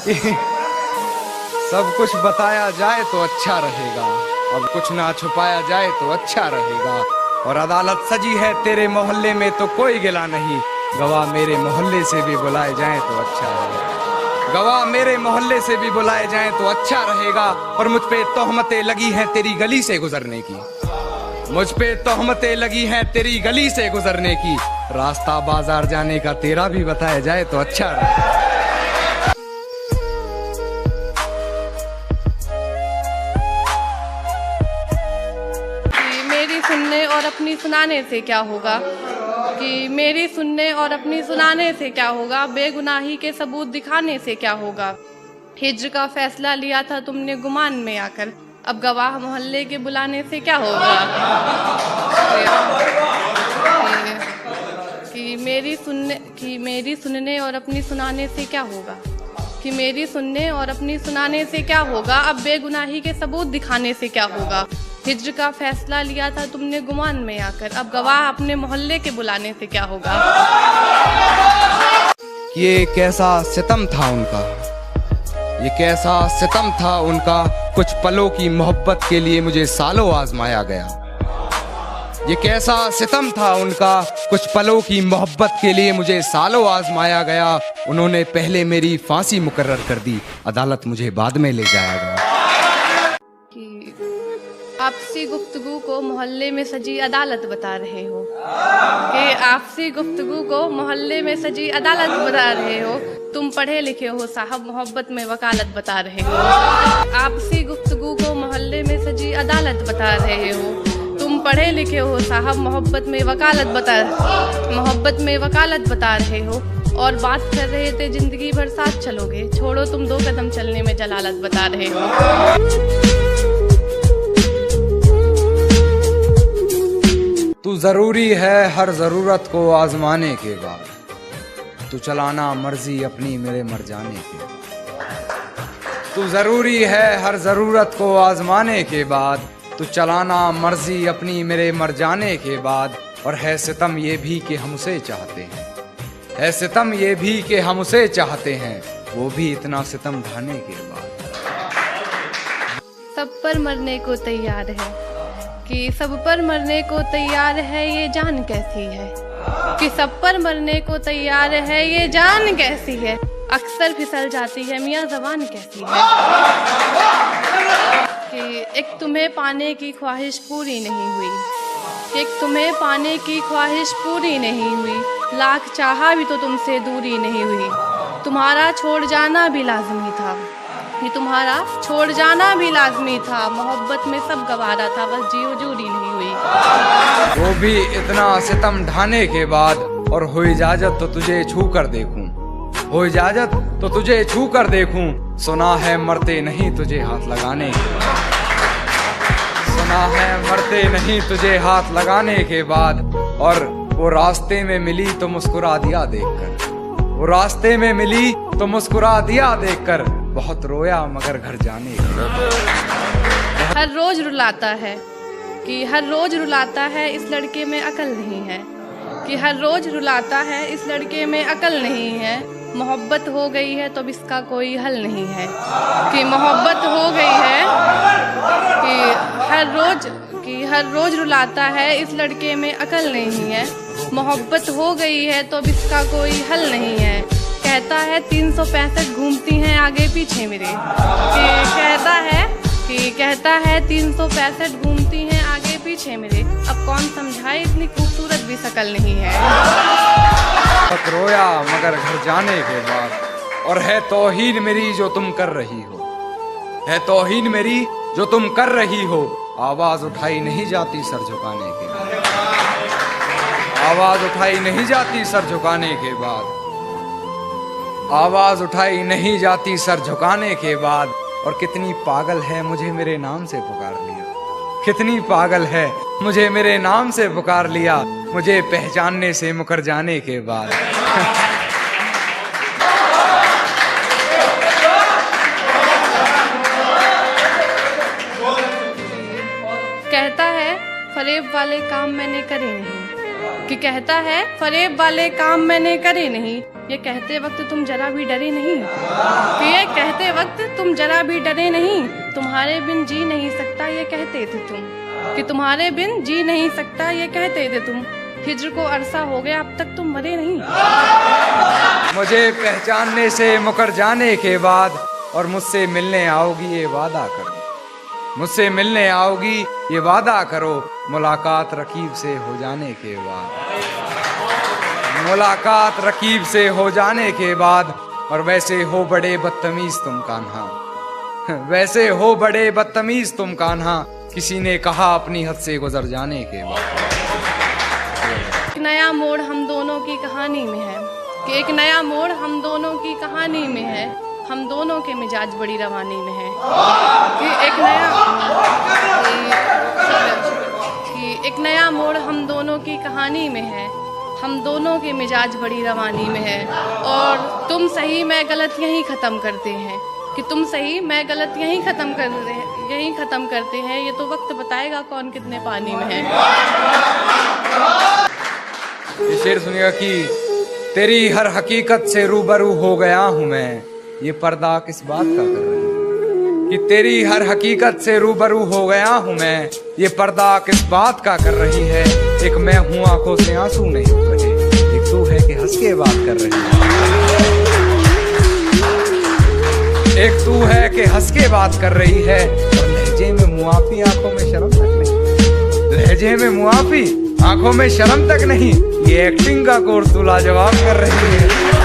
सब कुछ बताया जाए तो अच्छा रहेगा, अब कुछ ना छुपाया जाए तो अच्छा रहेगा। और अदालत सजी है तेरे मोहल्ले में तो कोई गिला नहीं, गवाह मेरे मोहल्ले से भी बुलाए जाएं तो अच्छा रहेगा। गवाह मेरे मोहल्ले से भी बुलाए जाएं तो अच्छा रहेगा। और मुझ पे तोहमतें लगी हैं तेरी गली से गुजरने की, मुझ पे तोहमतें लगी हैं तेरी गली से गुजरने की, रास्ता बाजार जाने का तेरा भी बताया जाए तो अच्छा रहेगा। मेरी सुनने और अपनी सुनाने से क्या होगा, कि मेरी सुनने और अपनी सुनाने से क्या होगा, बेगुनाही के सबूत दिखाने से क्या होगा। हिज्र का फैसला लिया था तुमने गुमान में आकर, अब गवाह मोहल्ले के बुलाने से क्या होगा। कि मेरी सुनने और अपनी सुनाने से क्या होगा, कि मेरी सुनने और अपनी सुनाने से क्या होगा, अब बेगुनाही के सबूत दिखाने से क्या होगा। हिज्र का फैसला लिया था तुमने गुमान में आकर, अब गवाह अपने मोहल्ले के बुलाने से क्या होगा। ये कैसा सितम था उनका, ये कैसा सितम था उनका, कुछ पलों की मोहब्बत के लिए मुझे सालों आजमाया गया। ये कैसा सितम था उनका, कुछ पलों की मोहब्बत के लिए मुझे सालों आजमाया गया। उन्होंने पहले मेरी फांसी मुकर्रर कर दी, अदालत मुझे बाद में ले जाया गया। आपसी गुफ्तगू को मोहल्ले में सजी अदालत बता रहे हो, कि आपसी गुफ्तगू को मोहल्ले में सजी अदालत बता रहे हो। तुम पढ़े लिखे हो साहब, मोहब्बत में वकालत बता रहे हो। आपसी गुफ्तगू को मोहल्ले में सजी अदालत बता रहे हो। तुम पढ़े लिखे हो साहब, मोहब्बत में वकालत बता रहे हो। और बात कर रहे थे जिंदगी भर साथ चलोगे, छोड़ो तुम 2 कदम चलने में जलालत बता रहे हो। तू जरूरी है हर जरूरत को आजमाने के बाद, तू चलाना मर्जी अपनी मेरे मर जाने के बाद। तू जरूरी है हर जरूरत को आजमाने के बाद, तू चलाना मर्जी अपनी मेरे मर जाने के बाद। और है सितम ये भी कि हम उसे चाहते हैं, है सितम ये भी कि हम उसे चाहते हैं, वो भी इतना सितम ढाने के बाद। सब पर मरने को तैयार है, कि सब पर मरने को तैयार है, ये जान कैसी है, कि सब पर मरने को तैयार है, ये जान कैसी है। अक्सर फिसल जाती है मियाँ ज़बान कैसी है, कि एक तुम्हें पाने की ख्वाहिश पूरी नहीं हुई, एक तुम्हें पाने की ख्वाहिश पूरी नहीं हुई, लाख चाहा भी तो तुमसे दूरी नहीं हुई। तुम्हारा छोड़ जाना भी लाजमी था, ये तुम्हारा छोड़ जाना भी लाजमी था, मोहब्बत में सब गवारा था, बस जियो जूरी नहीं हुई। वो भी इतना सितम ढाने के बाद। और हो इजाजत तो तुझे छू कर देखूं, हो इजाजत तो तुझे छू कर देखूं, सुना है मरते नहीं तुझे हाथ लगाने के बाद, सुना है मरते नहीं तुझे हाथ लगाने के बाद। और वो रास्ते में मिली तो मुस्कुरा दिया देखकर, वो रास्ते में मिली तो मुस्कुरा दिया देखकर, बहुत रोया मगर घर जाने के। हर रोज रुलाता है, कि हर रोज रुलाता है, इस लड़के में अकल नहीं है, कि हर रोज रुलाता है, इस लड़के में अकल नहीं है। मोहब्बत हो गई है तो अब इसका कोई हल नहीं है, कि मोहब्बत हो गई है, कि हर रोज रुलाता है, इस लड़के में अकल नहीं है। मोहब्बत हो गई है तो अब इसका कोई हल नहीं है। कहता है 365 घूमती हैं आगे पीछे मेरे, कहता है 365 घूमती हैं आगे पीछे मेरे, अब कौन समझाए इतनी खूबसूरत भी शकल नहीं है। तक रोया मगर घर जाने के बाद। और है तौहीन मेरी जो तुम कर रही हो, है तौहीन मेरी जो तुम कर रही हो, आवाज उठाई नहीं जाती सर झुकाने के बाद, आवाज उठाई नहीं जाती सर झुकाने के बाद, आवाज उठाई नहीं जाती सर झुकाने के बाद। और कितनी पागल है मुझे मेरे नाम से पुकार लिया, कितनी पागल है मुझे मेरे नाम से पुकार लिया, मुझे पहचानने से मुकर जाने के बाद। कहता है फरेब वाले काम मैंने करे नहीं, कि कहता है फरेब वाले काम मैंने करे नहीं, ये कहते वक्त तुम जरा भी डरे नहीं। कि ये कहते वक्त तुम जरा भी डरे नहीं, तुम्हारे बिन जी नहीं सकता ये कहते थे तुम। कि तुम्हारे बिन जी नहीं सकता ये कहते थे तुम। हिज्र को अरसा हो गया अब तक तुम मरे नहीं। मुझे पहचानने से मुकर जाने के बाद और मुझसे मिलने आओगी ये वादा करो, मुझसे मिलने आओगी ये वादा करो, मुलाकात रकीब से हो जाने के बाद, मुलाकात रकीब से हो जाने के बाद। और वैसे हो बड़े बदतमीज तुम कान्हा, वैसे हो बड़े बदतमीज तुम कान्हा, किसी ने कहा अपनी हद से गुजर जाने के बाद। एक नया मोड़ हम दोनों की कहानी में है, कि एक नया मोड़ हम दोनों की कहानी में है, हम दोनों के मिजाज बड़ी रवानी में है। कि एक नया मोड़ हम दोनों की कहानी में है, हम दोनों के मिजाज बड़ी रवानी में है। और तुम सही मैं गलत यहीं ख़त्म करते हैं, कि तुम सही मैं गलत यहीं ख़त्म करते हैं, ये तो वक्त बताएगा कौन कितने पानी में है। ये शेर सुनिएगा कि तेरी हर हकीकत से रूबरू हो गया हूँ मैं, ये पर्दा किस बात का कर रही है। कि तेरी हर हकीकत से रूबरू हो गया हूँ मैं, ये पर्दा किस बात का कर रही है। एक मैं हूँ आंखों से आंसू नहीं उठ रहे, एक तू है कि हंस के बात कर रही है, एक तू है कि हंस के बात कर रही है। और लहजे में मुआफी आंखों में शर्म तक नहीं, लहजे में मुआफी आंखों में शर्म तक नहीं, ये एक्टिंग का कोर्स तू लाजवाब कर रही है।